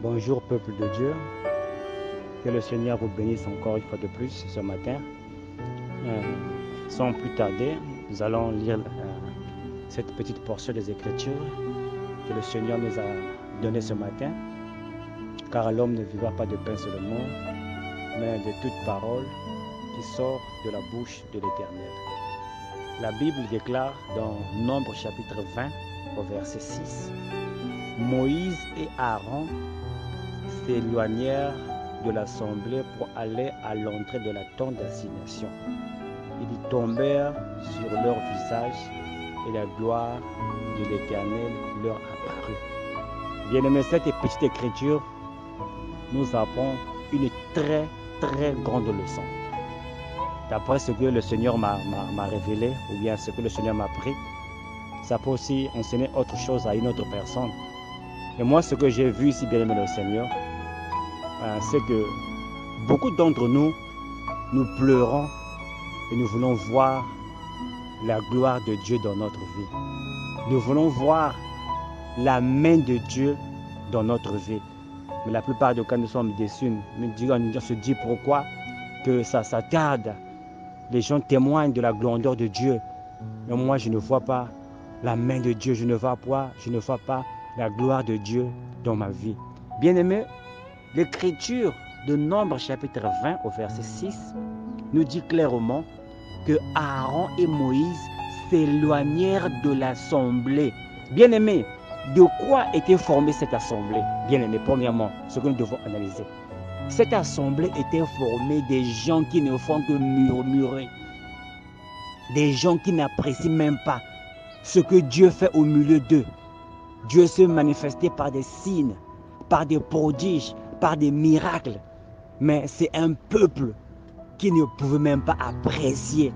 Bonjour peuple de Dieu, que le Seigneur vous bénisse encore une fois de plus ce matin. Sans plus tarder, nous allons lire cette petite portion des Écritures que le Seigneur nous a donnée ce matin. Car l'homme ne vivra pas de pain seulement, mais de toute parole qui sort de la bouche de l'Éternel. La Bible déclare dans Nombre chapitre 20 au verset 6, Moïse et Aaron s'éloignèrent de l'assemblée pour aller à l'entrée de la tente d'assignation. Ils tombèrent sur leur visage et la gloire de l'Éternel leur apparut. Bien-aimés, cette petite écriture nous apprend une très grande leçon. D'après ce que le Seigneur m'a révélé, ou bien ce que le Seigneur m'a appris, ça peut aussi enseigner autre chose à une autre personne. Et moi, ce que j'ai vu ici, bien-aimé le Seigneur, c'est que beaucoup d'entre nous, nous pleurons et nous voulons voir la gloire de Dieu dans notre vie. Nous voulons voir la main de Dieu dans notre vie. Mais la plupart du cas, nous sommes déçus. On se dit pourquoi que ça tarde. Les gens témoignent de la grandeur de Dieu. Mais moi, je ne vois pas la main de Dieu. Je ne vois pas la gloire de Dieu dans ma vie. Bien-aimés, l'écriture de Nombre chapitre 20 au verset 6 nous dit clairement que Aaron et Moïse s'éloignèrent de l'assemblée. Bien-aimés, de quoi était formée cette assemblée? Bien-aimés, premièrement, ce que nous devons analyser. Cette assemblée était formée des gens qui ne font que murmurer. Des gens qui n'apprécient même pas ce que Dieu fait au milieu d'eux. Dieu se manifestait par des signes, par des prodiges, par des miracles. Mais c'est un peuple qui ne pouvait même pas apprécier.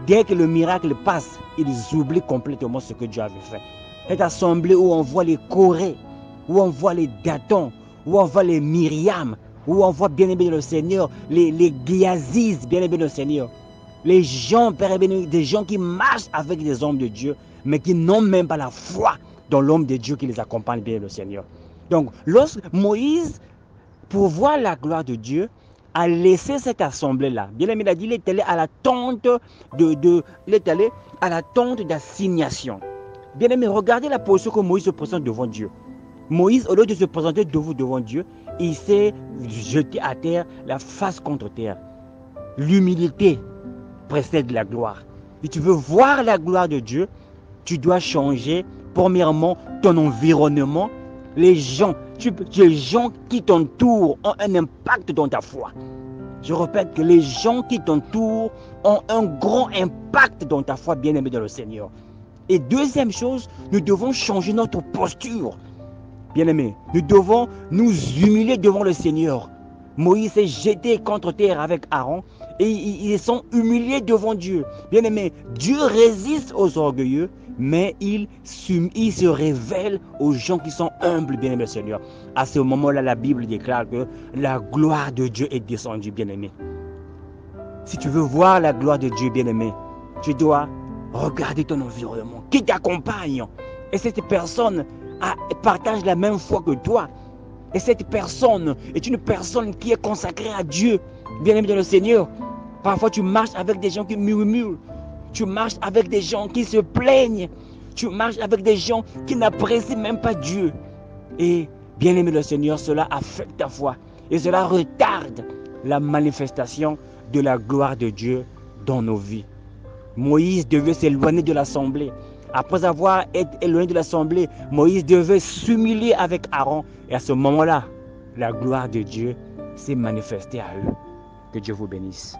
Dès que le miracle passe, ils oublient complètement ce que Dieu avait fait. Cette assemblée où on voit les Corée, où on voit les Datons, où on voit les Myriam, où on voit bien aimé le Seigneur, les Géaziz, bien aimé le Seigneur. Les gens, des gens qui marchent avec des hommes de Dieu, mais qui n'ont même pas la foi dans l'homme de Dieu qui les accompagne, bien le Seigneur. Donc, lorsque Moïse, pour voir la gloire de Dieu, a laissé cette assemblée-là. Bien aimé, il a dit, il est allé à la tente d'assignation. Bien aimé, regardez la position que Moïse se présente devant Dieu. Moïse, au lieu de se présenter devant Dieu, il s'est jeté à terre, la face contre terre. L'humilité précède la gloire. Si tu veux voir la gloire de Dieu, tu dois changer, premièrement, ton environnement. Les gens qui t'entourent ont un impact dans ta foi. Je répète que les gens qui t'entourent ont un grand impact dans ta foi, bien-aimé dans le Seigneur. Et deuxième chose, nous devons changer notre posture. Bien-aimé, nous devons nous humilier devant le Seigneur. Moïse s'est jeté contre terre avec Aaron et ils sont humiliés devant Dieu. Bien-aimé, Dieu résiste aux orgueilleux, mais il se révèle aux gens qui sont humbles, bien-aimé Seigneur. À ce moment-là, la Bible déclare que la gloire de Dieu est descendue, bien-aimé. Si tu veux voir la gloire de Dieu, bien-aimé, tu dois regarder ton environnement, qui t'accompagne. Et cette personne partage la même foi que toi. Et cette personne est une personne qui est consacrée à Dieu, bien-aimé dans le Seigneur. Parfois, tu marches avec des gens qui murmurent. Tu marches avec des gens qui se plaignent. Tu marches avec des gens qui n'apprécient même pas Dieu. Et, bien-aimé le Seigneur, cela affecte ta foi. Et cela retarde la manifestation de la gloire de Dieu dans nos vies. Moïse devait s'éloigner de l'assemblée. Après avoir été éloigné de l'assemblée, Moïse devait s'humilier avec Aaron. Et à ce moment-là, la gloire de Dieu s'est manifestée à eux. Que Dieu vous bénisse.